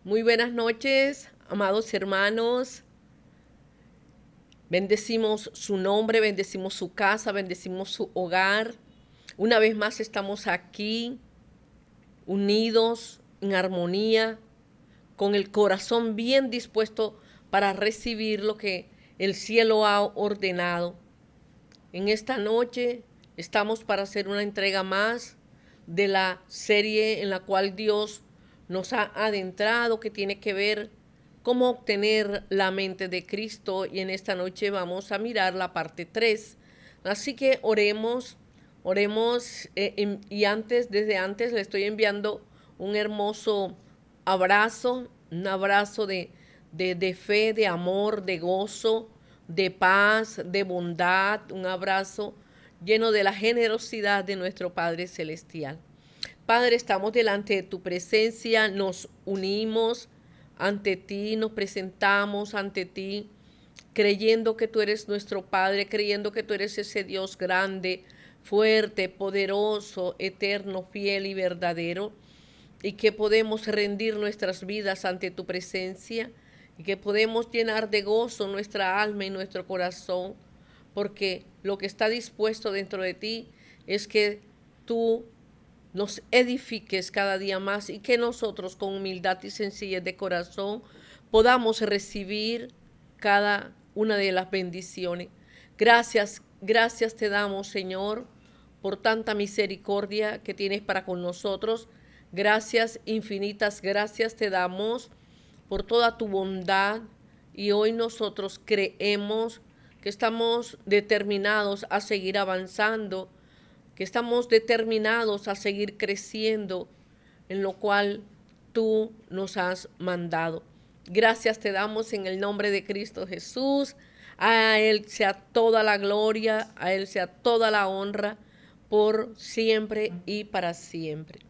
Muy buenas noches, amados hermanos. Bendecimos su nombre, bendecimos su casa, bendecimos su hogar. Una vez más estamos aquí, unidos, en armonía, con el corazón bien dispuesto para recibir lo que el cielo ha ordenado. En esta noche estamos para hacer una entrega más de la serie en la cual Dios nos ha adentrado, que tiene que ver cómo obtener la mente de Cristo, y en esta noche vamos a mirar la parte 3. Así que oremos, y desde antes le estoy enviando un hermoso abrazo, un abrazo de fe, de amor, de gozo, de paz, de bondad, un abrazo lleno de la generosidad de nuestro Padre Celestial. Padre, estamos delante de tu presencia, nos unimos ante ti, nos presentamos ante ti, creyendo que tú eres nuestro Padre, creyendo que tú eres ese Dios grande, fuerte, poderoso, eterno, fiel y verdadero, y que podemos rendir nuestras vidas ante tu presencia, y que podemos llenar de gozo nuestra alma y nuestro corazón, porque lo que está dispuesto dentro de ti es que tú nos edifiques cada día más, y que nosotros con humildad y sencillez de corazón podamos recibir cada una de las bendiciones. Gracias te damos, Señor, por tanta misericordia que tienes para con nosotros. Gracias, infinitas gracias te damos por toda tu bondad, y hoy nosotros creemos que estamos determinados a seguir avanzando, que estamos determinados a seguir creciendo en lo cual tú nos has mandado. Gracias te damos en el nombre de Cristo Jesús. A Él sea toda la gloria, a Él sea toda la honra, por siempre y para siempre.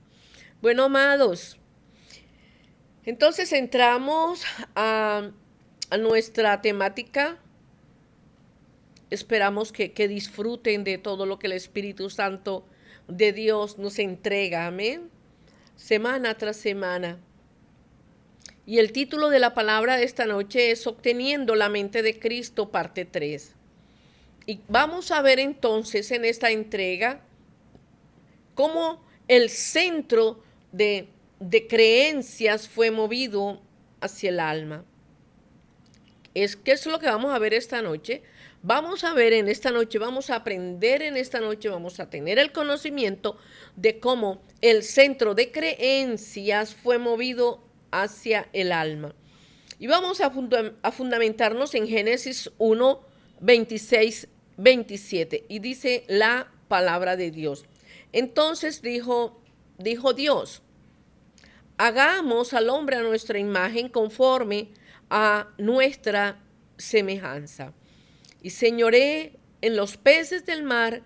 Bueno, amados, entonces entramos a nuestra temática. Esperamos que disfruten de todo lo que el Espíritu Santo de Dios nos entrega, amén, semana tras semana. Y el título de la palabra de esta noche es Obteniendo la mente de Cristo, parte 3. Y vamos a ver entonces en esta entrega cómo el centro de creencias fue movido hacia el alma. ¿Qué es lo que vamos a ver esta noche? Vamos a ver en esta noche, vamos a aprender en esta noche, vamos a tener el conocimiento de cómo el centro de creencias fue movido hacia el alma. Y vamos a fundamentarnos en Génesis 1, 26, 27. Y dice la palabra de Dios. Entonces dijo Dios: hagamos al hombre a nuestra imagen, conforme a nuestra semejanza, y señoré en los peces del mar,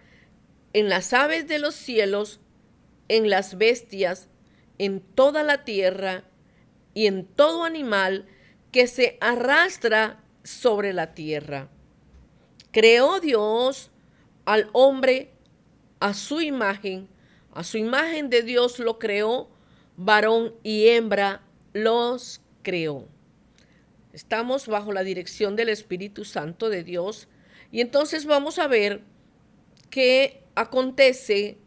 en las aves de los cielos, en las bestias, en toda la tierra y en todo animal que se arrastra sobre la tierra. Creó Dios al hombre a su imagen de Dios lo creó, varón y hembra los creó. Estamos bajo la dirección del Espíritu Santo de Dios, y entonces vamos a ver qué acontece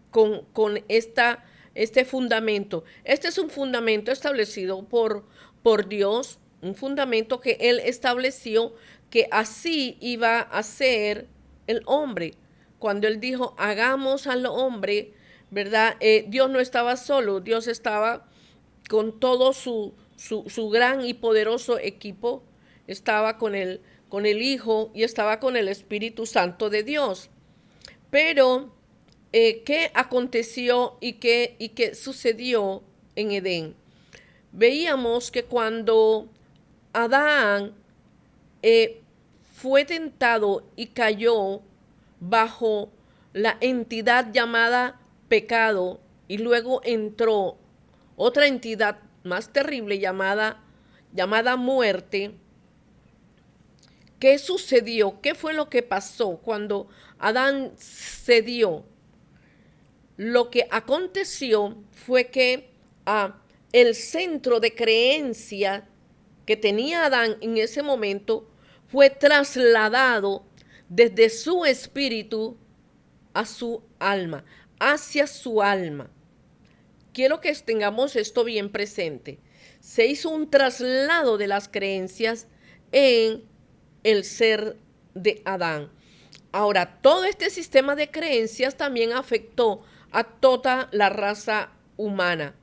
con este fundamento. Este es un fundamento establecido por Dios, un fundamento que Él estableció, que así iba a ser el hombre. Cuando Él dijo, hagamos al hombre, ¿verdad? Dios no estaba solo, Dios estaba con todo su gran y poderoso equipo. Estaba con el Hijo y estaba con el Espíritu Santo de Dios. Pero, ¿qué aconteció y qué sucedió en Edén? Veíamos que cuando Adán fue tentado y cayó bajo la entidad llamada pecado, y luego entró otra entidad más terrible llamada muerte. ¿Qué sucedió? ¿Qué fue lo que pasó cuando Adán cedió? Lo que aconteció fue que el centro de creencia que tenía Adán en ese momento fue trasladado desde su espíritu a su alma, hacia su alma. Quiero que tengamos esto bien presente. Se hizo un traslado de las creencias en el ser de Adán. Ahora, todo este sistema de creencias también afectó a toda la raza humana.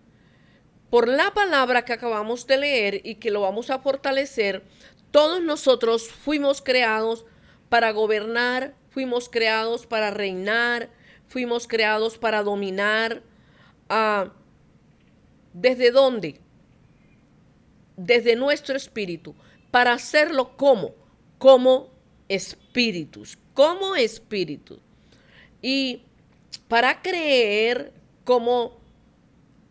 Por la palabra que acabamos de leer y que lo vamos a fortalecer, todos nosotros fuimos creados para gobernar, fuimos creados para reinar, fuimos creados para dominar. ¿Desde dónde? Desde nuestro espíritu, para hacerlo como espíritus, como espíritus. Y para creer como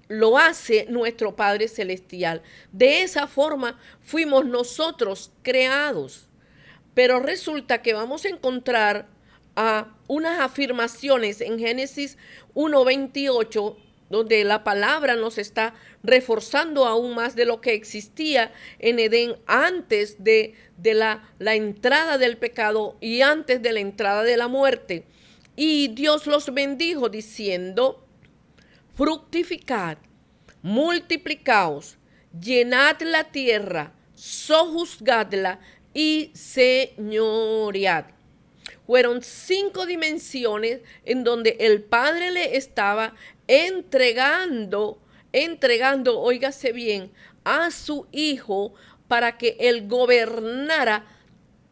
lo hace nuestro Padre Celestial. De esa forma fuimos nosotros creados. Pero resulta que vamos a encontrar unas afirmaciones en Génesis 1:28, donde la palabra nos está reforzando aún más de lo que existía en Edén antes de la entrada del pecado y antes de la entrada de la muerte. Y Dios los bendijo diciendo: fructificad, multiplicaos, llenad la tierra, sojuzgadla y señoread. Fueron 5 dimensiones en donde el Padre le estaba entregando, óigase bien, a su Hijo para que Él gobernara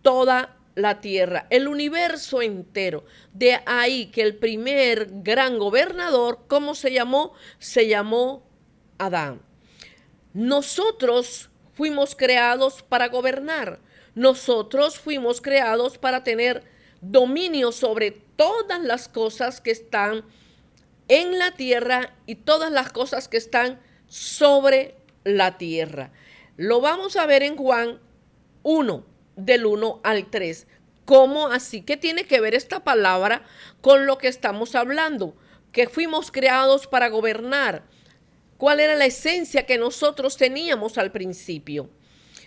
toda la tierra, el universo entero. De ahí que el primer gran gobernador, ¿cómo se llamó? Se llamó Adán. Nosotros fuimos creados para gobernar. Nosotros fuimos creados para tener dominio sobre todas las cosas que están en la tierra y todas las cosas que están sobre la tierra. Lo vamos a ver en Juan 1, del 1 al 3. ¿Cómo así? ¿Qué tiene que ver esta palabra con lo que estamos hablando? Que fuimos creados para gobernar. ¿Cuál era la esencia que nosotros teníamos al principio?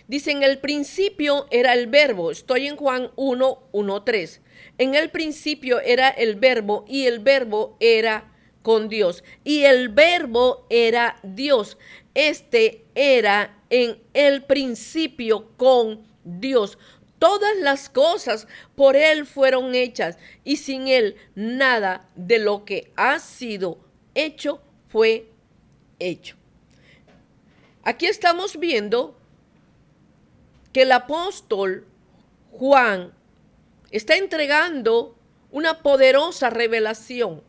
Dice, en el principio era el verbo. Estoy en Juan 1, 1, 3. En el principio era el verbo y el verbo era con Dios. Y el verbo era Dios. Este era en el principio con Dios. Todas las cosas por Él fueron hechas y sin Él nada de lo que ha sido hecho fue hecho. Aquí estamos viendo que el apóstol Juan está entregando una poderosa revelación.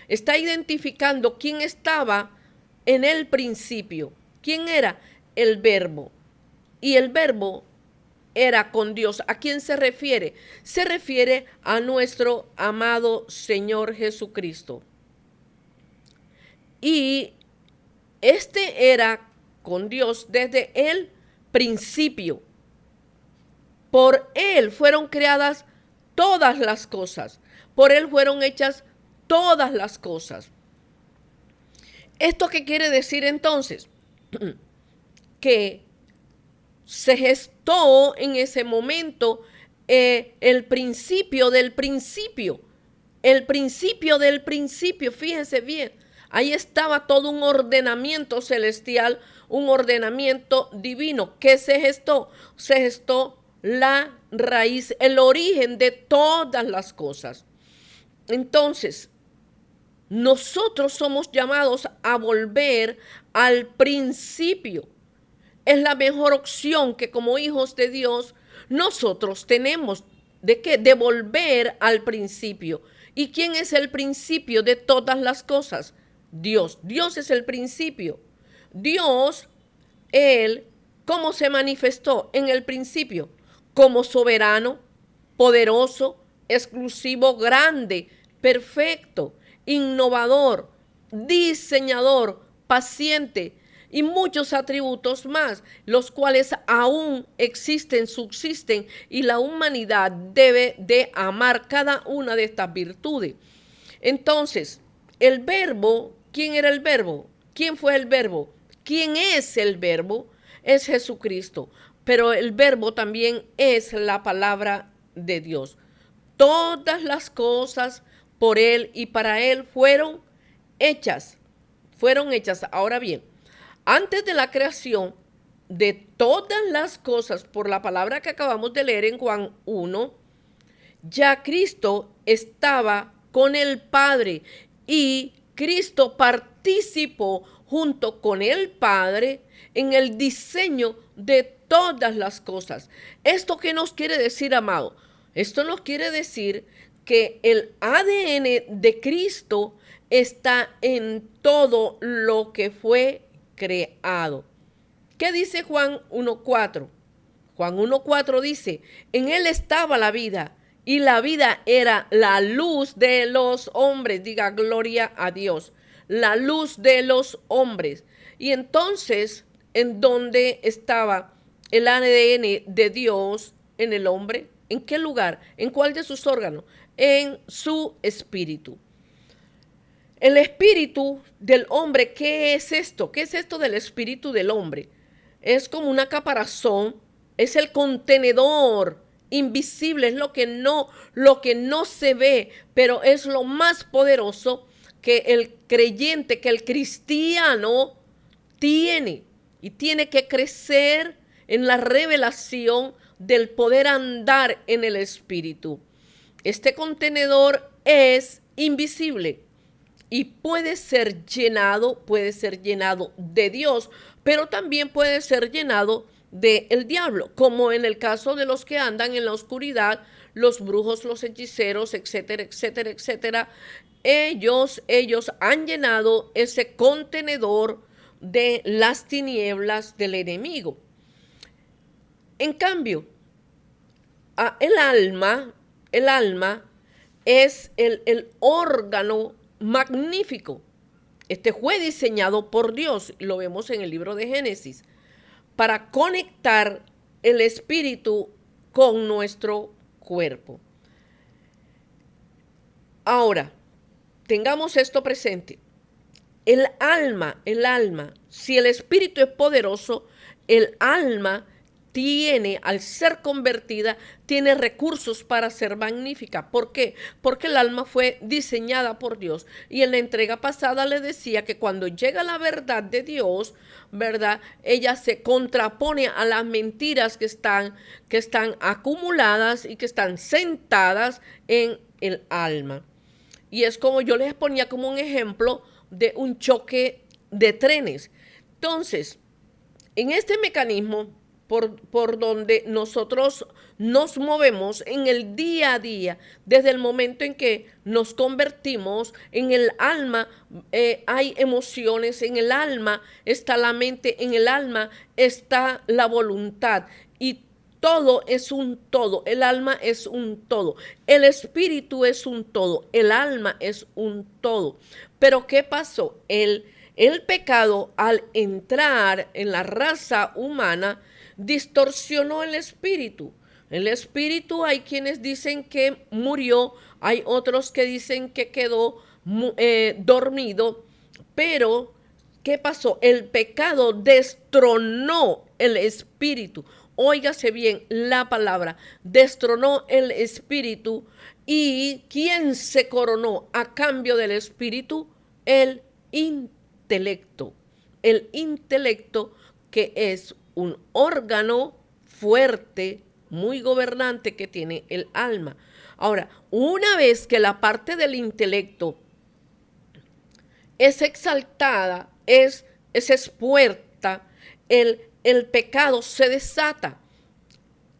Está identificando quién estaba en el principio. ¿Quién era? El verbo. Y el verbo era con Dios. ¿A quién se refiere? Se refiere a nuestro amado Señor Jesucristo. Y este era con Dios desde el principio. Por Él fueron creadas todas las cosas. Por Él fueron hechas todas las cosas. ¿Esto qué quiere decir entonces? Que se gestó en ese momento el principio del principio. El principio del principio, fíjense bien. Ahí estaba todo un ordenamiento celestial, un ordenamiento divino. ¿Qué se gestó? Se gestó la raíz, el origen de todas las cosas. Entonces, nosotros somos llamados a volver al principio. Es la mejor opción que como hijos de Dios nosotros tenemos. ¿De qué? De volver al principio. ¿Y quién es el principio de todas las cosas? Dios. Dios es el principio. Dios, Él, ¿cómo se manifestó en el principio? Como soberano, poderoso, exclusivo, grande, perfecto, innovador, diseñador, paciente y muchos atributos más, los cuales aún existen, subsisten, y la humanidad debe de amar cada una de estas virtudes. Entonces, el verbo, ¿quién era el verbo? ¿Quién fue el verbo? ¿Quién es el verbo? Es Jesucristo, pero el verbo también es la palabra de Dios. Todas las cosas por Él y para Él fueron hechas. Ahora bien, antes de la creación de todas las cosas, por la palabra que acabamos de leer en Juan 1, ya Cristo estaba con el Padre y Cristo participó junto con el Padre en el diseño de todas las cosas. ¿Esto qué nos quiere decir, amado? Esto nos quiere decir que el ADN de Cristo está en todo lo que fue creado. ¿Qué dice Juan 1:4? Juan 1:4 dice, en Él estaba la vida y la vida era la luz de los hombres. Diga gloria a Dios. La luz de los hombres. Y entonces, ¿en dónde estaba el ADN de Dios en el hombre? ¿En qué lugar? ¿En cuál de sus órganos? En su espíritu. El espíritu del hombre, ¿qué es esto? ¿Qué es esto del espíritu del hombre? Es como una caparazón, es el contenedor invisible, es lo que no se ve, pero es lo más poderoso que el creyente, que el cristiano tiene, y tiene que crecer en la revelación del poder andar en el espíritu. Este contenedor es invisible y puede ser llenado de Dios, pero también puede ser llenado del diablo, como en el caso de los que andan en la oscuridad, los brujos, los hechiceros, etcétera, etcétera, etcétera. Ellos han llenado ese contenedor de las tinieblas del enemigo. En cambio, el alma es el órgano magnífico. Este fue diseñado por Dios, lo vemos en el libro de Génesis, para conectar el espíritu con nuestro cuerpo. Ahora, tengamos esto presente. El alma, si el espíritu es poderoso, el alma tiene, al ser convertida, tiene recursos para ser magnífica. ¿Por qué? Porque el alma fue diseñada por Dios. Y en la entrega pasada le decía que cuando llega la verdad de Dios, ¿verdad? Ella se contrapone a las mentiras que están acumuladas y que están sentadas en el alma. Y es como yo les ponía como un ejemplo de un choque de trenes. Entonces, en este mecanismo por donde nosotros nos movemos en el día a día, desde el momento en que nos convertimos, en el alma hay emociones, en el alma está la mente, en el alma está la voluntad, y todo es un todo. El alma es un todo, el espíritu es un todo, el alma es un todo. Pero ¿qué pasó? El pecado, al entrar en la raza humana, distorsionó el espíritu. El espíritu, hay quienes dicen que murió, hay otros que dicen que quedó dormido, pero ¿qué pasó? El pecado destronó el espíritu. Óigase bien la palabra, destronó el espíritu. ¿Y quién se coronó a cambio del espíritu? El intelecto. El intelecto, que es un órgano fuerte, muy gobernante, que tiene el alma. Ahora, una vez que la parte del intelecto es exaltada, es expuesta, el pecado se desata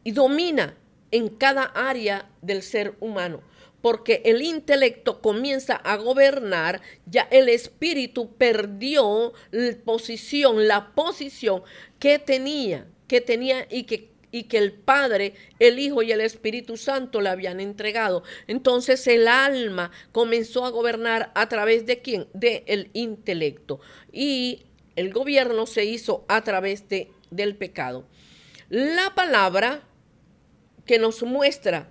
y domina en cada área del ser humano, porque el intelecto comienza a gobernar. Ya el espíritu perdió la posición que tenía y que el Padre, el Hijo y el Espíritu Santo le habían entregado. Entonces el alma comenzó a gobernar a través de ¿quién? Del intelecto. Y el gobierno se hizo a través del pecado. La palabra que nos muestra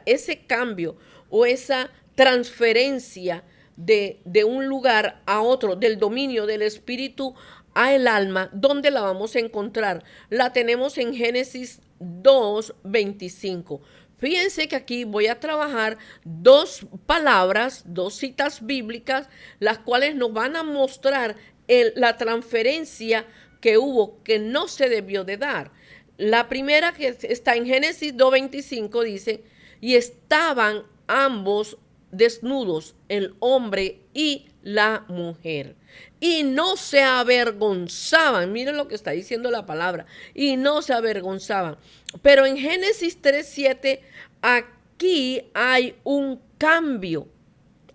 ese cambio o esa transferencia de un lugar a otro, del dominio del espíritu a el alma. ¿Dónde la vamos a encontrar? La tenemos en Génesis 2:25. Fíjense que aquí voy a trabajar dos palabras, dos citas bíblicas, las cuales nos van a mostrar la transferencia que hubo, que no se debió de dar. La primera, que está en Génesis 2:25, dice: y estaban ambos desnudos, el hombre y la mujer, y no se avergonzaban. Miren lo que está diciendo la palabra, y no se avergonzaban. Pero en Génesis 3:7, aquí hay un cambio.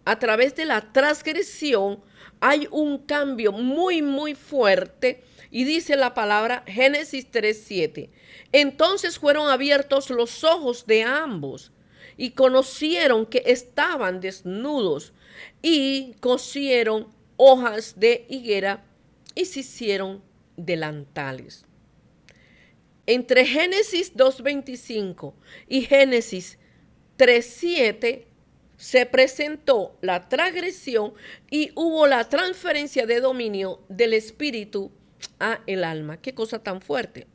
A través de la transgresión hay un cambio muy, muy fuerte. Y dice la palabra, Génesis 3:7: entonces fueron abiertos los ojos de ambos y conocieron que estaban desnudos, y cosieron hojas de higuera y se hicieron delantales. Entre Génesis 2:25 y Génesis 3:7 se presentó la transgresión y hubo la transferencia de dominio del espíritu a el alma. Qué cosa tan fuerte.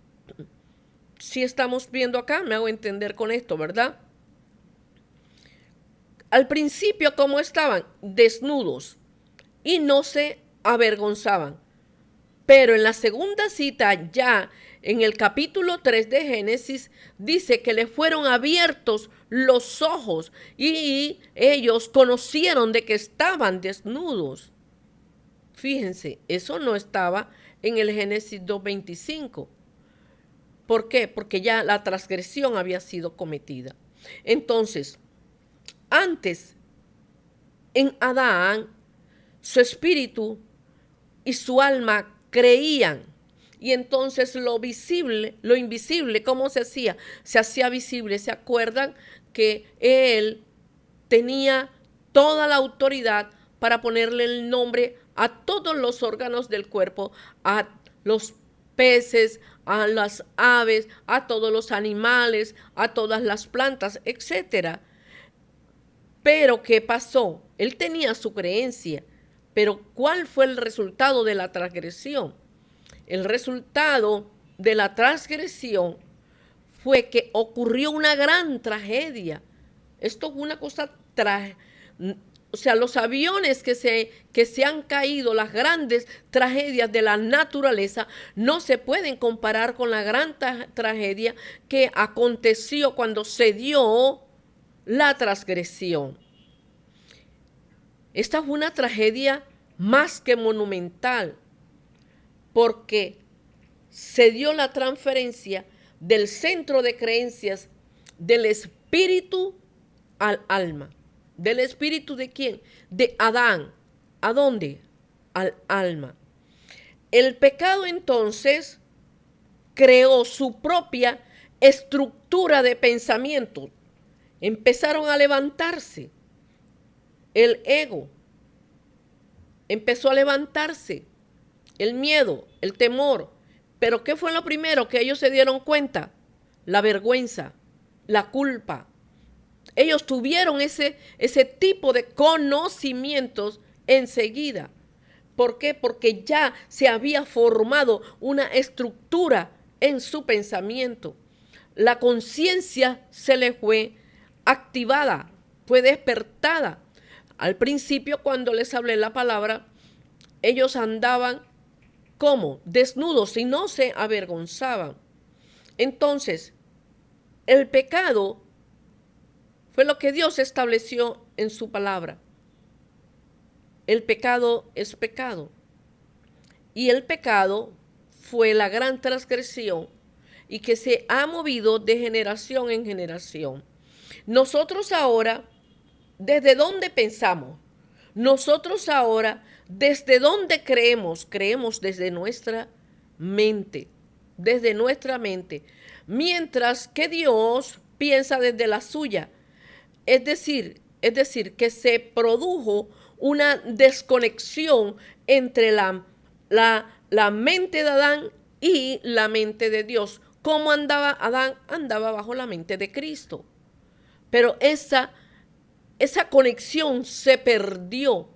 Si estamos viendo acá, me hago entender con esto, ¿verdad? Al principio, ¿cómo estaban? Desnudos y no se avergonzaban. Pero en la segunda cita, ya en el capítulo 3 de Génesis, dice que les fueron abiertos los ojos y ellos conocieron de que estaban desnudos. Fíjense, eso no estaba en el Génesis 2:25. ¿Por qué? Porque ya la transgresión había sido cometida. Entonces, antes, en Adán, su espíritu y su alma creían. Y entonces lo visible, lo invisible, ¿cómo se hacía? Se hacía visible. ¿Se acuerdan que él tenía toda la autoridad para ponerle el nombre a todos los órganos del cuerpo, a los peces, a las aves, a todos los animales, a todas las plantas, etcétera? Pero ¿qué pasó? Él tenía su creencia, pero ¿cuál fue el resultado de la transgresión? El resultado de la transgresión fue que ocurrió una gran tragedia. Esto es una cosa o sea, los aviones que se han caído, las grandes tragedias de la naturaleza, no se pueden comparar con la gran tragedia que aconteció cuando se dio la transgresión. Esta es una tragedia más que monumental, porque se dio la transferencia del centro de creencias del espíritu al alma. ¿Del espíritu de quién? De Adán. ¿A dónde? Al alma. El pecado entonces creó su propia estructura de pensamiento. Empezaron a levantarse. El ego empezó a levantarse. El miedo, el temor. Pero ¿qué fue lo primero que ellos se dieron cuenta? La vergüenza, la culpa. Ellos tuvieron ese tipo de conocimientos enseguida. ¿Por qué? Porque ya se había formado una estructura en su pensamiento. La conciencia se le fue activada, fue despertada. Al principio, cuando les hablé la palabra, ellos andaban ¿cómo? Desnudos y no se avergonzaban. Entonces, el pecado fue lo que Dios estableció en su palabra. El pecado es pecado. Y el pecado fue la gran transgresión y que se ha movido de generación en generación. Nosotros ahora, ¿desde dónde pensamos? Nosotros ahora, ¿desde dónde creemos? Creemos desde nuestra mente, desde nuestra mente. Mientras que Dios piensa desde la suya. Es decir, que se produjo una desconexión entre la mente de Adán y la mente de Dios. ¿Cómo andaba Adán? Andaba bajo la mente de Cristo. Pero esa conexión se perdió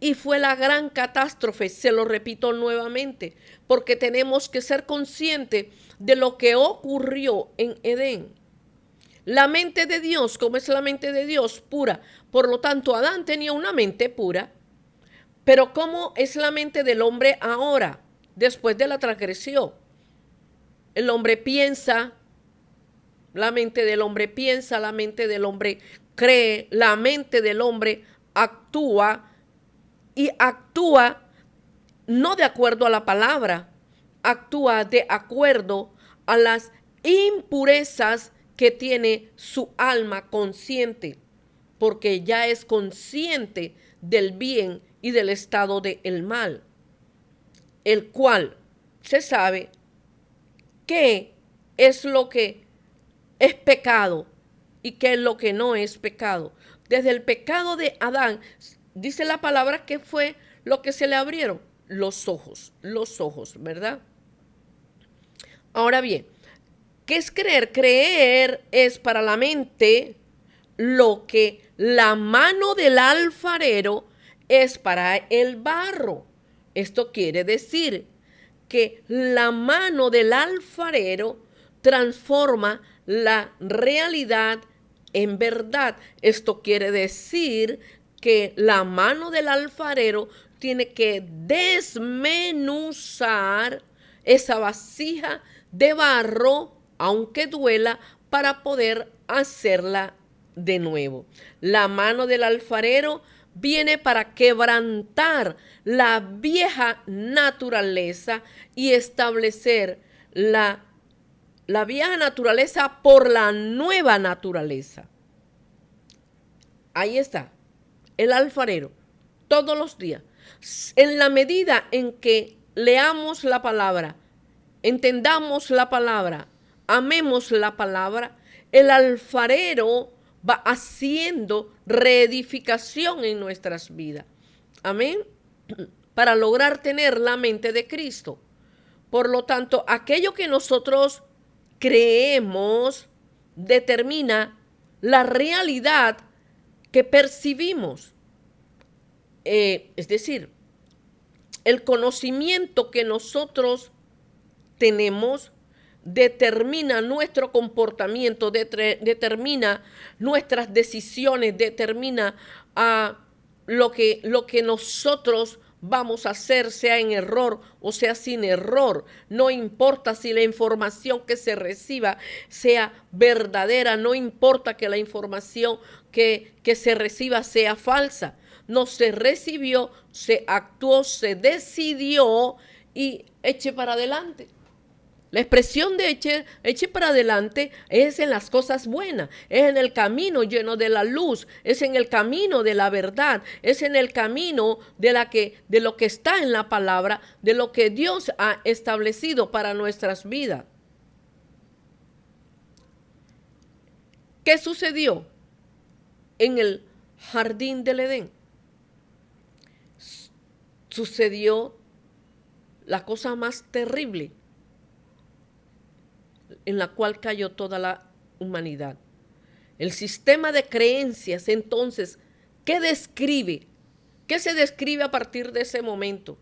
Y fue la gran catástrofe, se lo repito nuevamente, porque tenemos que ser conscientes de lo que ocurrió en Edén. La mente de Dios, como es la mente de Dios, pura. Por lo tanto, Adán tenía una mente pura. Pero ¿cómo es la mente del hombre ahora, después de la transgresión? El hombre piensa, la mente del hombre piensa, la mente del hombre cree, la mente del hombre actúa, y actúa no de acuerdo a la palabra, actúa de acuerdo a las impurezas que tiene su alma consciente, porque ya es consciente del bien y del estado del mal, el cual se sabe qué es lo que es pecado y qué es lo que no es pecado. Desde el pecado de Adán, dice la palabra que fue lo que se le abrieron los ojos, ¿verdad? Ahora bien, ¿qué es creer? Creer es para la mente lo que la mano del alfarero es para el barro. Esto quiere decir que la mano del alfarero transforma la realidad en verdad. Esto quiere decir que la mano del alfarero tiene que desmenuzar esa vasija de barro, aunque duela, para poder hacerla de nuevo. La mano del alfarero viene para quebrantar la vieja naturaleza y establecer la vieja naturaleza por la nueva naturaleza. Ahí está, el alfarero, todos los días. En la medida en que leamos la palabra, entendamos la palabra, amemos la palabra, el alfarero va haciendo reedificación en nuestras vidas. Amén. Para lograr tener la mente de Cristo. Por lo tanto, aquello que nosotros creemos determina la realidad que percibimos. Es decir, el conocimiento que nosotros tenemos determina nuestro comportamiento, determina nuestras decisiones, determina lo que nosotros vamos a hacer, sea en error o sea sin error. No importa si la información que se reciba sea verdadera, no importa que la información que se reciba sea falsa. No se recibió, se actuó, se decidió y eche para adelante. La expresión de eche para adelante es en las cosas buenas, es en el camino lleno de la luz, es en el camino de la verdad, es en el camino de lo que está en la palabra, de lo que Dios ha establecido para nuestras vidas. ¿Qué sucedió en el jardín del Edén? Sucedió la cosa más terrible en la cual cayó toda la humanidad. El sistema de creencias, entonces, ¿qué describe? ¿Qué se describe a partir de ese momento?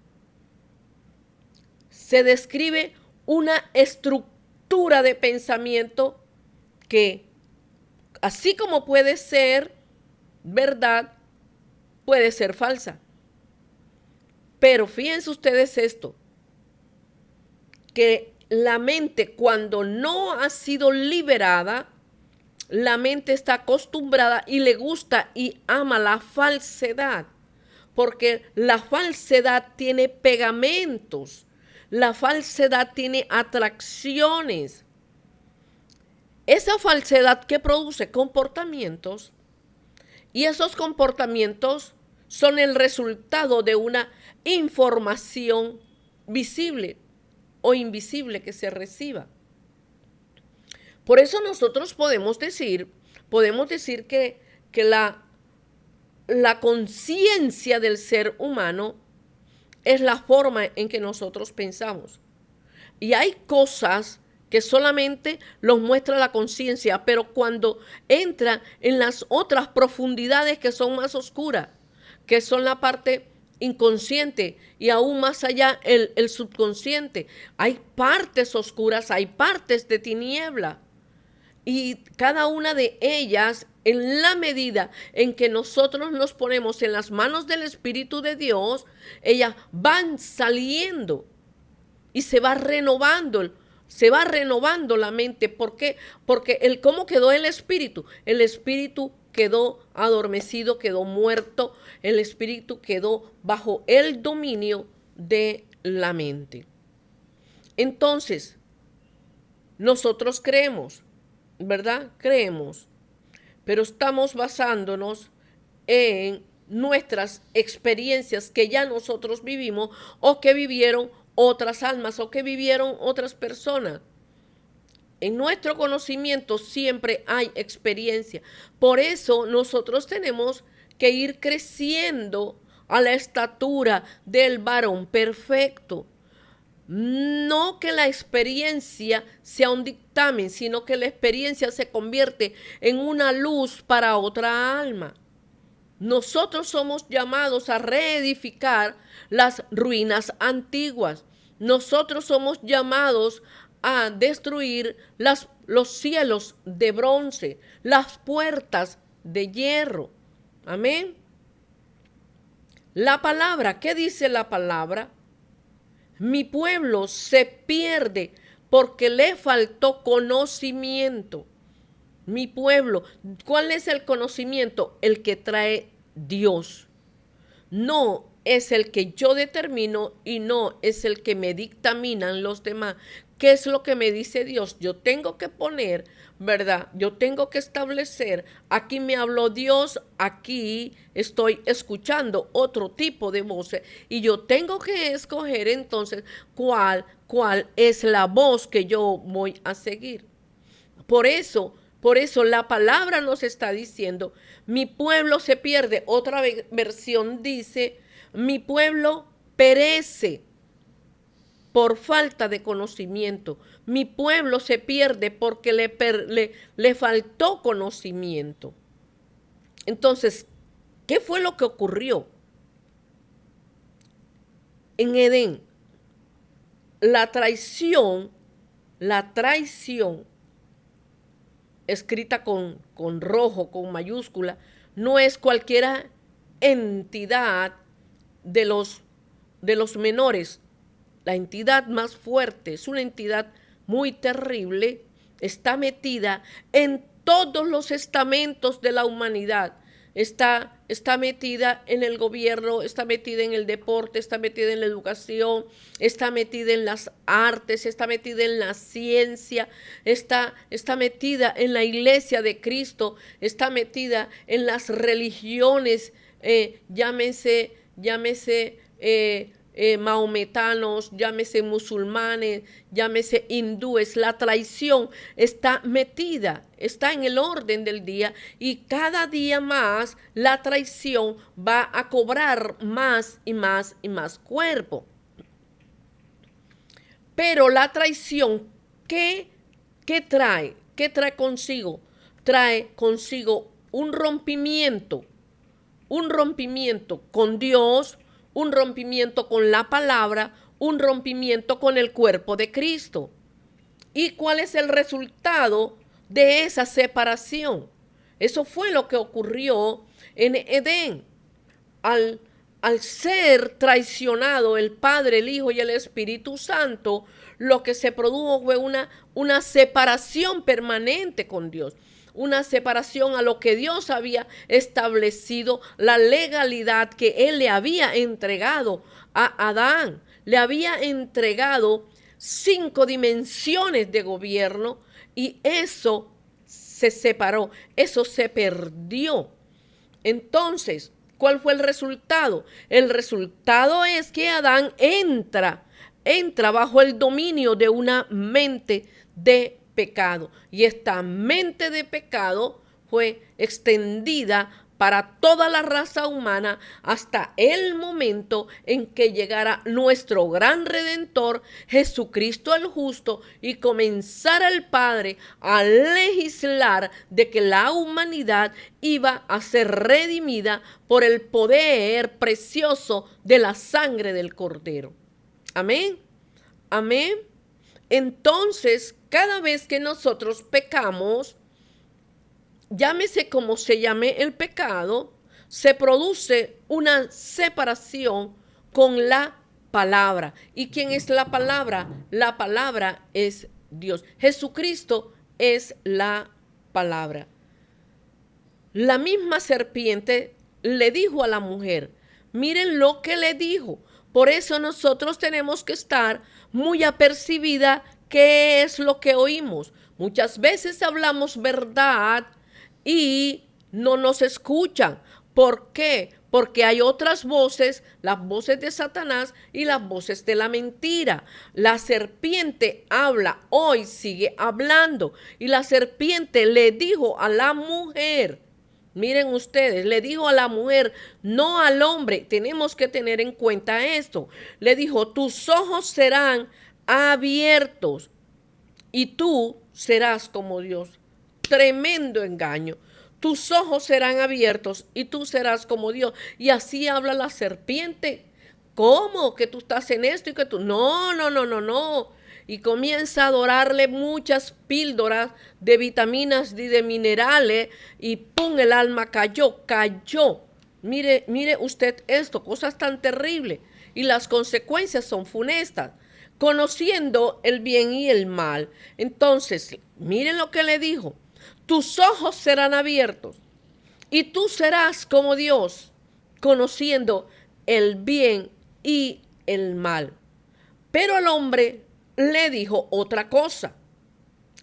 Se describe una estructura de pensamiento que, así como puede ser verdad, puede ser falsa. Pero fíjense ustedes esto, que la mente, cuando no ha sido liberada, la mente está acostumbrada y le gusta y ama la falsedad, porque la falsedad tiene pegamentos, la falsedad tiene atracciones. Esa falsedad que produce comportamientos, y esos comportamientos son el resultado de una información visible o invisible que se reciba. Por eso nosotros podemos decir que la conciencia del ser humano es la forma en que nosotros pensamos. Y hay cosas que solamente los muestra la conciencia, pero cuando entra en las otras profundidades que son más oscuras, que son la parte inconsciente y aún más allá el subconsciente. Hay partes oscuras, hay partes de tiniebla. Y cada una de ellas, en la medida en que nosotros nos ponemos en las manos del Espíritu de Dios, ellas van saliendo y se va renovando la mente. ¿Por qué? Porque ¿cómo quedó el espíritu? El espíritu quedó adormecido, quedó muerto, el espíritu quedó bajo el dominio de la mente. Entonces, nosotros creemos, ¿verdad? Creemos, pero estamos basándonos en nuestras experiencias que ya nosotros vivimos o que vivieron otras almas o que vivieron otras personas. En nuestro conocimiento siempre hay experiencia. Por eso nosotros tenemos que ir creciendo a la estatura del varón perfecto. No que la experiencia sea un dictamen, sino que la experiencia se convierte en una luz para otra alma. Nosotros somos llamados a reedificar las ruinas antiguas. Nosotros somos llamados a destruir los cielos de bronce, las puertas de hierro. Amén. La palabra, ¿qué dice la palabra? Mi pueblo se pierde porque le faltó conocimiento. Mi pueblo, ¿cuál es el conocimiento? El que trae Dios. No es el que yo determino y no es el que me dictaminan los demás. ¿Qué es lo que me dice Dios? Yo tengo que poner, ¿verdad? Yo tengo que establecer, aquí me habló Dios, aquí estoy escuchando otro tipo de voces y yo tengo que escoger entonces cuál es la voz que yo voy a seguir. Por eso la palabra nos está diciendo, mi pueblo se pierde. Otra versión dice, mi pueblo perece por falta de conocimiento. Mi pueblo se pierde porque le faltó conocimiento. Entonces, ¿qué fue lo que ocurrió? En Edén, la traición, escrita con rojo, con mayúscula, no es cualquier entidad de los menores. La entidad más fuerte, es una entidad muy terrible, está metida en todos los estamentos de la humanidad. Está metida en el gobierno, está metida en el deporte, está metida en la educación, está metida en las artes, está metida en la ciencia, está metida en la iglesia de Cristo, está metida en las religiones, llámese mahometanos, llámese musulmanes, llámese hindúes. La traición está metida, está en el orden del día y cada día más la traición va a cobrar más y más y más cuerpo. Pero la traición, ¿qué trae? ¿Qué trae consigo? Trae consigo un rompimiento con Dios, un rompimiento con la palabra, un rompimiento con el cuerpo de Cristo. ¿Y cuál es el resultado de esa separación? Eso fue lo que ocurrió en Edén. Al ser traicionado el Padre, el Hijo y el Espíritu Santo, lo que se produjo fue una separación permanente con Dios. Una separación a lo que Dios había establecido, la legalidad que Él le había entregado a Adán. Le había entregado 5 dimensiones de gobierno y eso se separó, eso se perdió. Entonces, ¿cuál fue el resultado? El resultado es que Adán entra bajo el dominio de una mente de pecado. Y esta mente de pecado fue extendida para toda la raza humana hasta el momento en que llegara nuestro gran Redentor, Jesucristo el justo, y comenzara el Padre a legislar de que la humanidad iba a ser redimida por el poder precioso de la sangre del Cordero. Amén. Amén. Entonces, cada vez que nosotros pecamos, llámese como se llame el pecado, se produce una separación con la palabra. ¿Y quién es la palabra? La palabra es Dios. Jesucristo es la palabra. La misma serpiente le dijo a la mujer, miren lo que le dijo. Por eso nosotros tenemos que estar muy apercibida qué es lo que oímos. Muchas veces hablamos verdad y no nos escuchan. ¿Por qué? Porque hay otras voces, las voces de Satanás y las voces de la mentira. La serpiente habla, hoy sigue hablando. Y la serpiente le dijo a la mujer, miren ustedes, le dijo a la mujer, no al hombre, tenemos que tener en cuenta esto. Le dijo, tus ojos serán abiertos y tú serás como Dios. Tremendo engaño. Tus ojos serán abiertos y tú serás como Dios. Y así habla la serpiente. ¿Cómo? Que tú estás en esto y que tú... No. Y comienza a adorarle muchas píldoras de vitaminas y de minerales y ¡pum! El alma cayó. Mire usted esto, cosas tan terribles. Y las consecuencias son funestas. Conociendo el bien y el mal. Entonces, miren lo que le dijo. Tus ojos serán abiertos y tú serás como Dios, conociendo el bien y el mal. Pero al hombre le dijo otra cosa.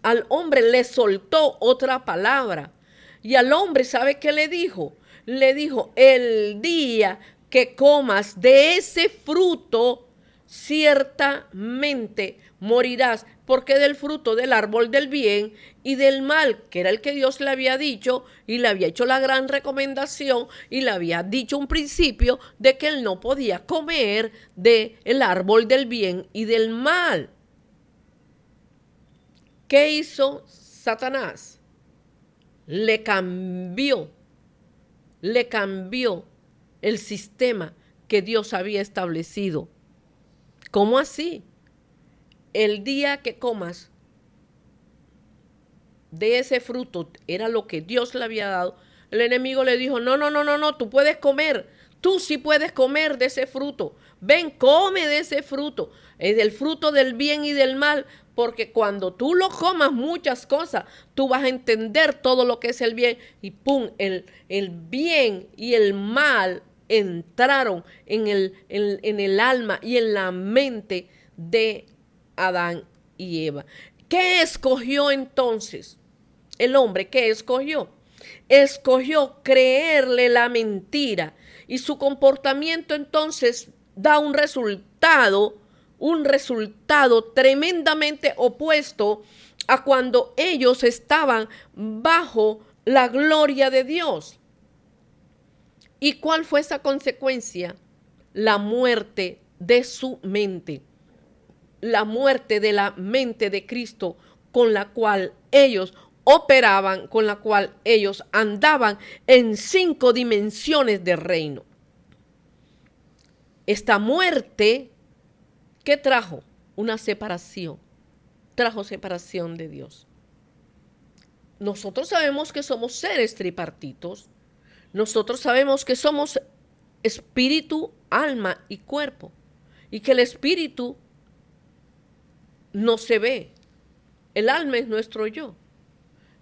Al hombre le soltó otra palabra. Y al hombre, ¿sabe qué le dijo? Le dijo, el día que comas de ese fruto, ciertamente morirás, porque del fruto del árbol del bien y del mal, que era el que Dios le había dicho y le había hecho la gran recomendación y le había dicho un principio de que él no podía comer del árbol del bien y del mal. ¿Qué hizo Satanás? Le cambió el sistema que Dios había establecido. ¿Cómo así? El día que comas de ese fruto, era lo que Dios le había dado, el enemigo le dijo, no, tú puedes comer, tú sí puedes comer de ese fruto, ven, come de ese fruto, es del fruto del bien y del mal, porque cuando tú lo comas muchas cosas, tú vas a entender todo lo que es el bien y ¡pum! El bien y el mal entraron en el alma y en la mente de Adán y Eva. ¿Qué escogió entonces el hombre? ¿Qué escogió? Escogió creerle la mentira y su comportamiento entonces da un resultado tremendamente opuesto a cuando ellos estaban bajo la gloria de Dios. ¿Y cuál fue esa consecuencia? La muerte de su mente. La muerte de la mente de Cristo con la cual ellos operaban, con la cual ellos andaban en 5 dimensiones de reino. Esta muerte, ¿qué trajo? Una separación. Trajo separación de Dios. Nosotros sabemos que somos seres tripartitos. Nosotros sabemos que somos espíritu, alma y cuerpo. Y que el espíritu no se ve. El alma es nuestro yo.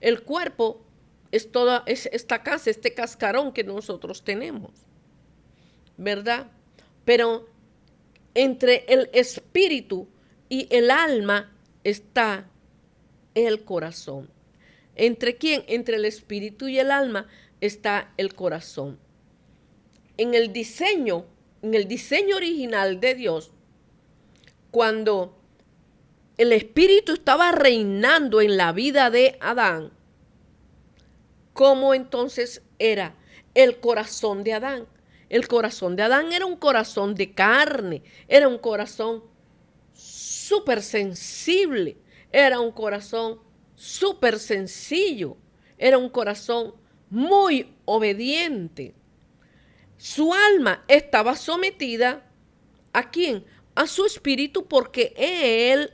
El cuerpo es toda esta casa, este cascarón que nosotros tenemos. ¿Verdad? Pero entre el espíritu y el alma está el corazón. ¿Entre quién? Entre el espíritu y el alma está el corazón. En el diseño original de Dios, cuando el espíritu estaba reinando en la vida de Adán, ¿cómo entonces era? el corazón de Adán. El corazón de Adán era un corazón de carne, era un corazón súper sensible, era un corazón súper sencillo, era un corazón muy obediente. Su alma estaba sometida ¿a quién? A su espíritu, porque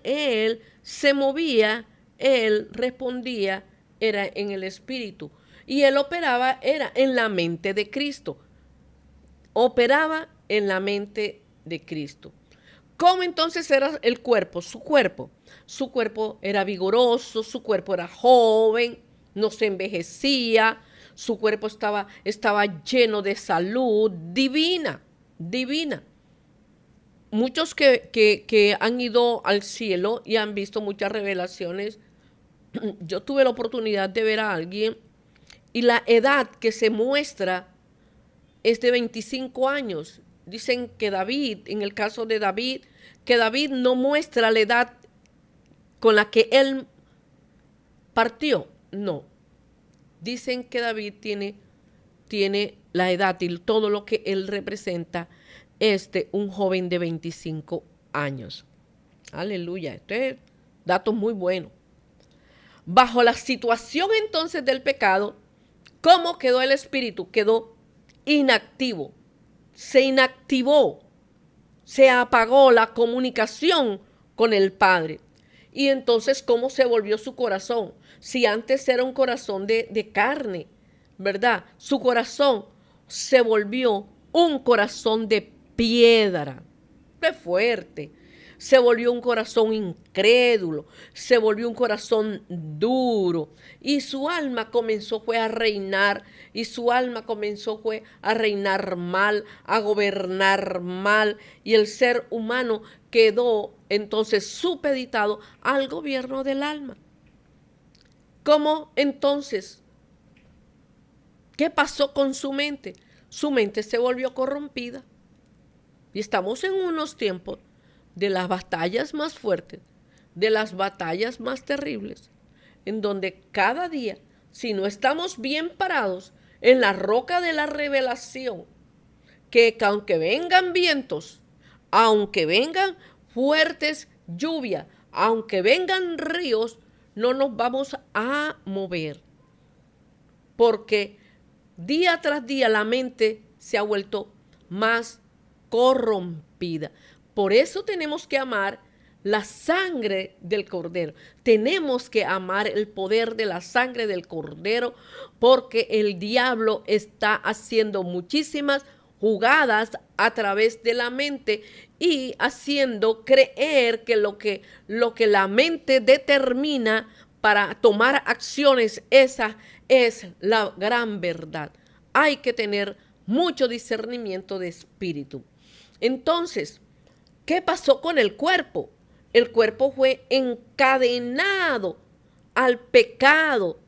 él se movía, él respondía, era en el espíritu. Y él operaba, era en la mente de Cristo. Operaba en la mente de Cristo. ¿Cómo entonces era el cuerpo? Su cuerpo. Su cuerpo era vigoroso, su cuerpo era joven, no se envejecía, su cuerpo estaba lleno de salud divina, divina. Muchos que han ido al cielo y han visto muchas revelaciones, yo tuve la oportunidad de ver a alguien y la edad que se muestra es de 25 años. Dicen que David, en el caso de David, que David no muestra la edad con la que él partió. No. Dicen que David tiene la edad y todo lo que él representa es de un joven de 25 años. Aleluya. Este es dato muy bueno. Bajo la situación entonces del pecado, ¿cómo quedó el espíritu? Quedó inactivo. Se inactivó. Se apagó la comunicación con el Padre. Y entonces, ¿cómo se volvió su corazón? Si antes era un corazón de carne, ¿verdad? Su corazón se volvió un corazón de piedra. ¡Qué fuerte! Se volvió un corazón incrédulo, se volvió un corazón duro y su alma comenzó fue a reinar y su alma comenzó fue a reinar mal, a gobernar mal y el ser humano quedó entonces supeditado al gobierno del alma. ¿Cómo entonces? ¿Qué pasó con su mente? Su mente se volvió corrompida y estamos en unos tiempos de las batallas más fuertes, de las batallas más terribles, en donde cada día, si no estamos bien parados en la roca de la revelación, que aunque vengan vientos, aunque vengan fuertes lluvias, aunque vengan ríos, no nos vamos a mover, porque día tras día la mente se ha vuelto más corrompida. Por eso tenemos que amar la sangre del Cordero. Tenemos que amar el poder de la sangre del Cordero porque el diablo está haciendo muchísimas jugadas a través de la mente y haciendo creer que lo que la mente determina para tomar acciones, esa es la gran verdad. Hay que tener mucho discernimiento de espíritu. Entonces, ¿qué pasó con el cuerpo? El cuerpo fue encadenado al pecado.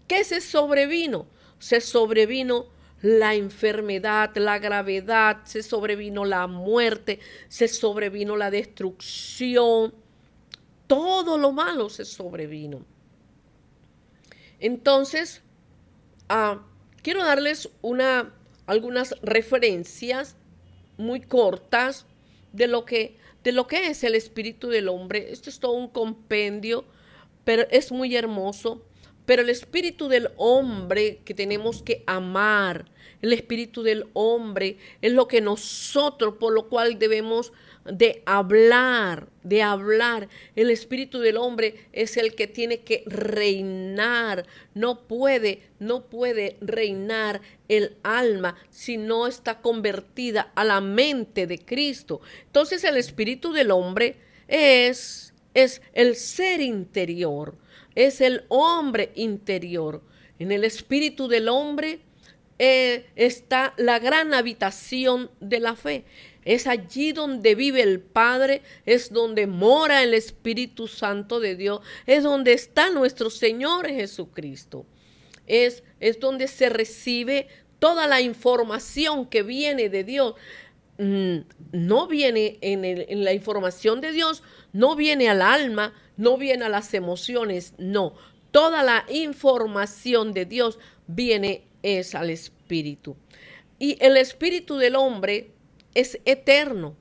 ¿Qué se sobrevino? Se sobrevino la enfermedad, la gravedad, se sobrevino la muerte, se sobrevino la destrucción. Todo lo malo se sobrevino. Entonces, quiero darles algunas referencias muy cortas de lo que es el espíritu del hombre. Esto es todo un compendio, pero es muy hermoso. Pero el espíritu del hombre que tenemos que amar, el espíritu del hombre es lo que nosotros, por lo cual debemos de hablar. El espíritu del hombre es el que tiene que reinar. No puede reinar el alma si no está convertida a la mente de Cristo. Entonces el espíritu del hombre es el ser interior. Es el hombre interior. En el espíritu del hombre está la gran habitación de la fe. Es allí donde vive el Padre, es donde mora el Espíritu Santo de Dios, es donde está nuestro Señor Jesucristo. Es donde se recibe toda la información que viene de Dios. No viene en la información de Dios, no viene al alma, no viene a las emociones, no. Toda la información de Dios viene es al espíritu. Y el espíritu del hombre es eterno,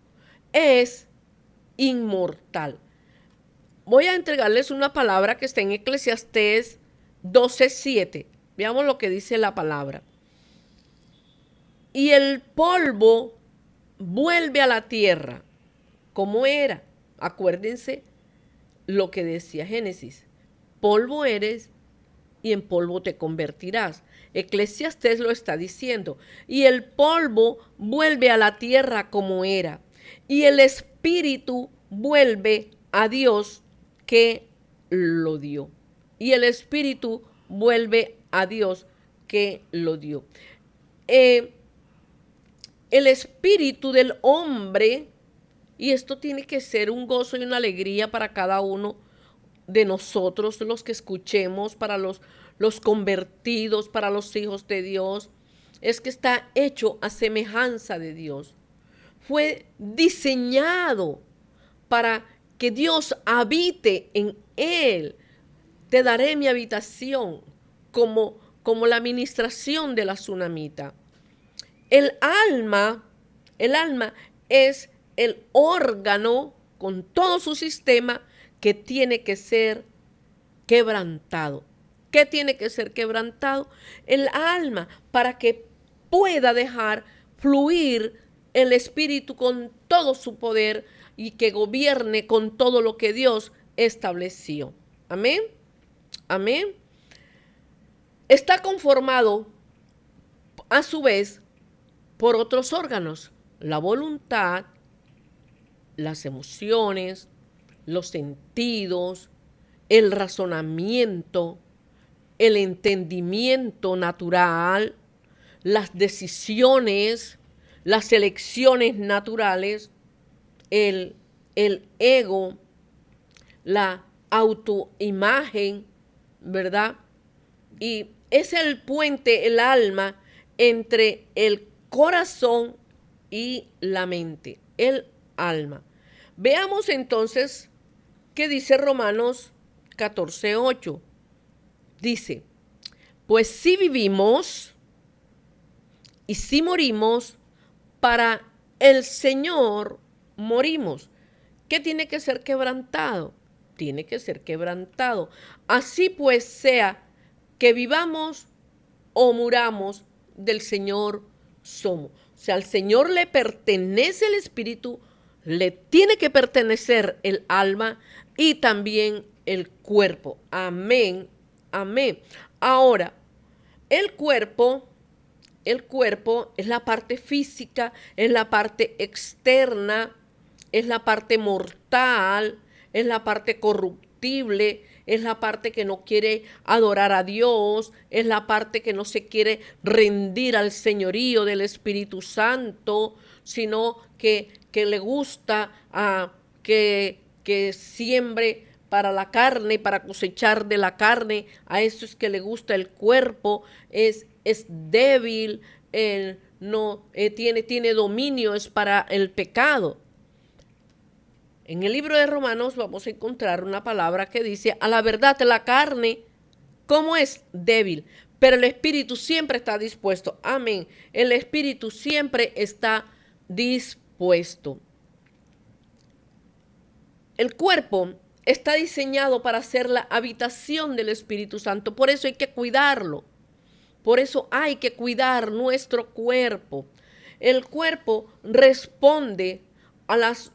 es inmortal. Voy a entregarles una palabra que está en Eclesiastés 12:7. Veamos lo que dice la palabra. Y el polvo vuelve a la tierra como era. Acuérdense lo que decía Génesis. Polvo eres y en polvo te convertirás. Eclesiastés lo está diciendo. Y el polvo vuelve a la tierra como era. Y el espíritu vuelve a Dios que lo dio. Y el espíritu vuelve a Dios que lo dio. El espíritu del hombre, y esto tiene que ser un gozo y una alegría para cada uno de nosotros, los que escuchemos, para los convertidos, para los hijos de Dios, es que está hecho a semejanza de Dios. Fue diseñado para que Dios habite en él. Te daré mi habitación, como la administración de la tsunamita. El alma es el órgano con todo su sistema que tiene que ser quebrantado. ¿Qué tiene que ser quebrantado? El alma, para que pueda dejar fluir el espíritu con todo su poder y que gobierne con todo lo que Dios estableció. Amén. Amén. Está conformado a su vez por otros órganos: la voluntad, las emociones, los sentidos, el razonamiento, el entendimiento natural, las decisiones, las elecciones naturales, el ego, la autoimagen, ¿verdad? Y es el puente, el alma, entre el corazón y la mente, el alma. Veamos entonces qué dice Romanos 14:8. Dice: pues si vivimos y si morimos, para el Señor morimos. ¿Qué tiene que ser quebrantado? Tiene que ser quebrantado. Así pues sea que vivamos o muramos, del Señor somos. O sea, al Señor le pertenece el espíritu, le tiene que pertenecer el alma y también el cuerpo. Amén, amén. Ahora, el cuerpo es la parte física, es la parte externa, es la parte mortal, es la parte corruptible, es la parte que no quiere adorar a Dios, es la parte que no se quiere rendir al señorío del Espíritu Santo, sino que le gusta que siembre para la carne, para cosechar de la carne. A eso es que le gusta el cuerpo, es débil, tiene dominio, es para el pecado. En el libro de Romanos vamos a encontrar una palabra que dice: a la verdad la carne, ¿cómo es? Débil, pero el espíritu siempre está dispuesto. Amén. El espíritu siempre está dispuesto. El cuerpo está diseñado para ser la habitación del Espíritu Santo. Por eso hay que cuidarlo. Por eso hay que cuidar nuestro cuerpo. El cuerpo responde a las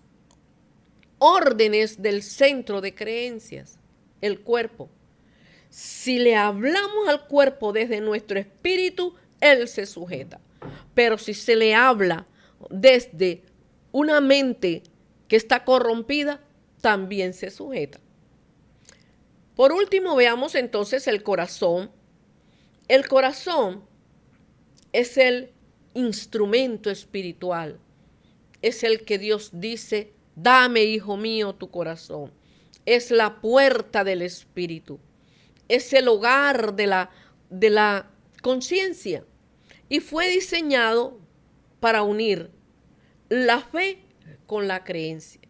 órdenes del centro de creencias. El cuerpo. Si le hablamos al cuerpo desde nuestro espíritu, él se sujeta. Pero si se le habla desde una mente que está corrompida, también se sujeta. Por último, veamos entonces el corazón. El corazón es el instrumento espiritual. Es el que Dios dice: dame, hijo mío, tu corazón. Es la puerta del espíritu. Es el hogar de la conciencia. Y fue diseñado para unir la fe con la creencia.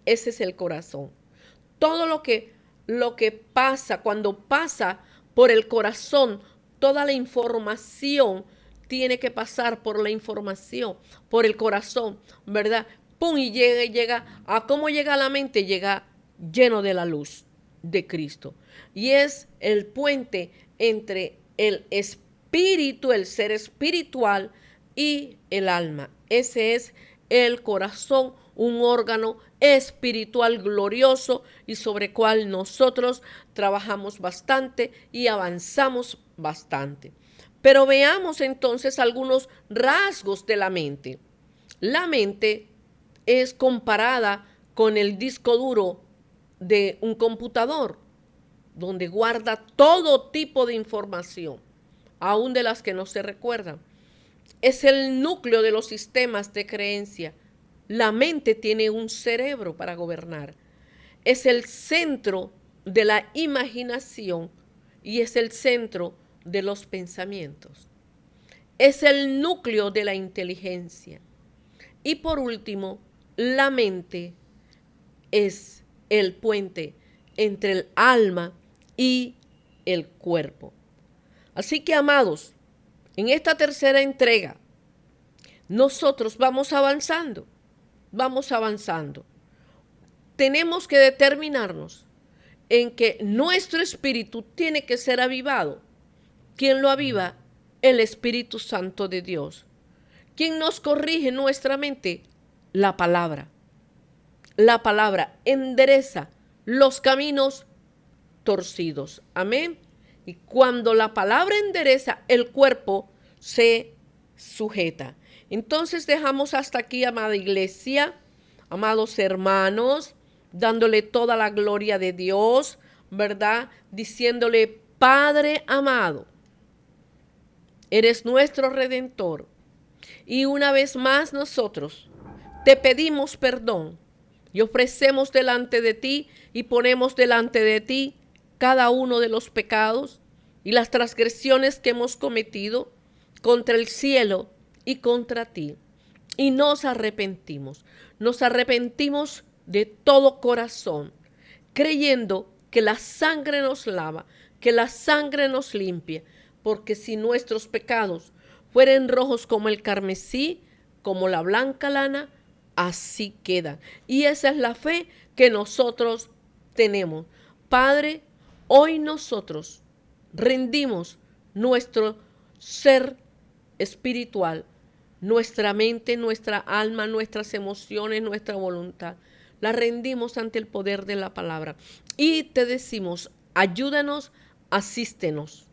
Ese es el corazón. Todo lo que pasa, cuando pasa por el corazón, toda la información tiene que pasar por la información, por el corazón, ¿verdad? Pum, y llega, a cómo llega a la mente, llega lleno de la luz de Cristo. Y es el puente entre el espíritu, el ser espiritual y el alma. Ese es el corazón, un órgano espiritual glorioso y sobre el cual nosotros trabajamos bastante y avanzamos bastante. Pero veamos entonces algunos rasgos de la mente. La mente es comparada con el disco duro de un computador, donde guarda todo tipo de información, aún de las que no se recuerdan. Es el núcleo de los sistemas de creencia. La mente tiene un cerebro para gobernar. Es el centro de la imaginación y es el centro de los pensamientos. Es el núcleo de la inteligencia. Y por último, la mente es el puente entre el alma y el cuerpo. Así que, amados, en esta tercera entrega, nosotros vamos avanzando. Tenemos que determinarnos en que nuestro espíritu tiene que ser avivado. ¿Quién lo aviva? El Espíritu Santo de Dios. ¿Quién nos corrige nuestra mente? La palabra. La palabra endereza los caminos torcidos. Amén. Y cuando la palabra endereza, el cuerpo se sujeta. Entonces dejamos hasta aquí, amada iglesia, amados hermanos, dándole toda la gloria de Dios, ¿verdad? Diciéndole, Padre amado, eres nuestro Redentor. Y una vez más nosotros te pedimos perdón y ofrecemos delante de ti y ponemos delante de ti cada uno de los pecados y las transgresiones que hemos cometido contra el cielo y contra ti. Y nos arrepentimos de todo corazón, creyendo que la sangre nos lava, que la sangre nos limpia, porque si nuestros pecados fueren rojos como el carmesí, como la blanca lana, así quedan. Y esa es la fe que nosotros tenemos. Padre, hoy nosotros rendimos nuestro ser espiritual, nuestra mente, nuestra alma, nuestras emociones, nuestra voluntad. La rendimos ante el poder de la palabra. Y te decimos, ayúdanos, asístenos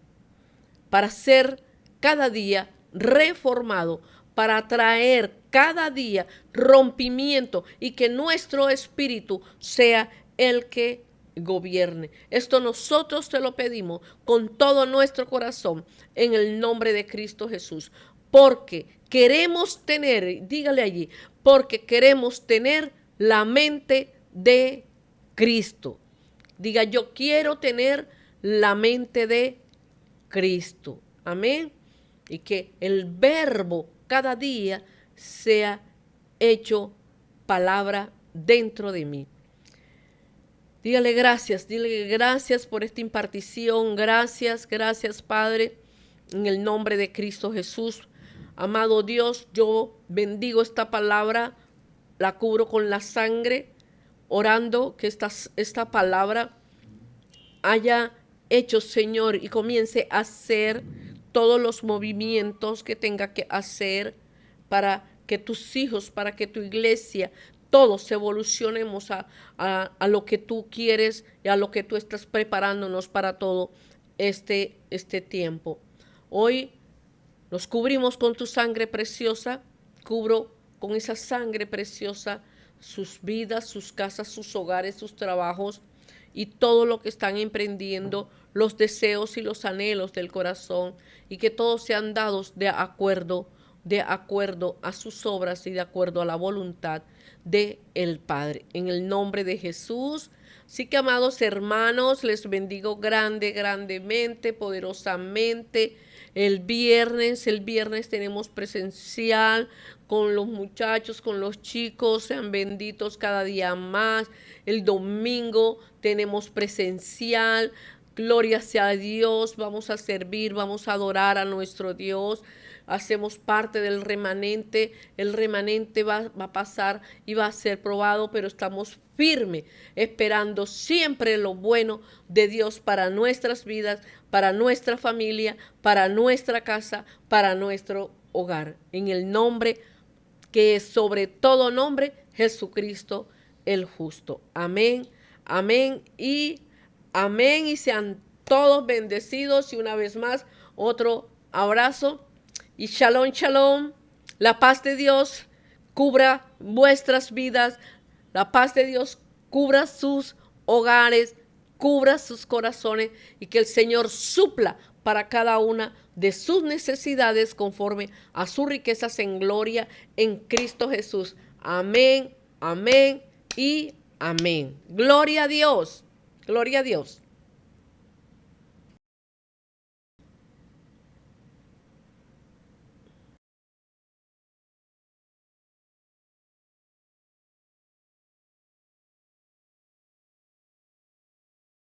para ser cada día reformado, para traer cada día rompimiento y que nuestro espíritu sea el que gobierne. Esto nosotros te lo pedimos con todo nuestro corazón en el nombre de Cristo Jesús, porque queremos tener, dígale allí, porque queremos tener la mente de Cristo. Diga, yo quiero tener la mente de Cristo. Amén. Y que el verbo cada día sea hecho palabra dentro de mí. Dile gracias por esta impartición. Gracias, Padre, en el nombre de Cristo Jesús. Amado Dios, yo bendigo esta palabra, la cubro con la sangre, orando que esta palabra haya hecho, Señor, y comience a hacer todos los movimientos que tenga que hacer para que tus hijos, para que tu iglesia, todos evolucionemos a lo que tú quieres y a lo que tú estás preparándonos para todo este tiempo. Hoy nos cubrimos con tu sangre preciosa, cubro con esa sangre preciosa sus vidas, sus casas, sus hogares, sus trabajos y todo lo que están emprendiendo, los deseos y los anhelos del corazón, y que todos sean dados de acuerdo a sus obras y de acuerdo a la voluntad de el Padre. En el nombre de Jesús. Así que, amados hermanos, les bendigo grandemente, poderosamente. El viernes tenemos presencial con los muchachos, con los chicos, sean benditos cada día más. El domingo tenemos presencial Gloria sea a Dios, vamos a servir, vamos a adorar a nuestro Dios. Hacemos parte del remanente, el remanente va a pasar y va a ser probado, pero estamos firmes, esperando siempre lo bueno de Dios para nuestras vidas, para nuestra familia, para nuestra casa, para nuestro hogar. En el nombre que es sobre todo nombre, Jesucristo el justo. Amén, amén y amén. Y sean todos bendecidos. Y una vez más, otro abrazo. Y shalom, shalom. La paz de Dios cubra vuestras vidas. La paz de Dios cubra sus hogares, cubra sus corazones. Y que el Señor supla para cada una de sus necesidades conforme a sus riquezas en gloria en Cristo Jesús. Amén, amén y amén. Gloria a Dios. Gloria a Dios.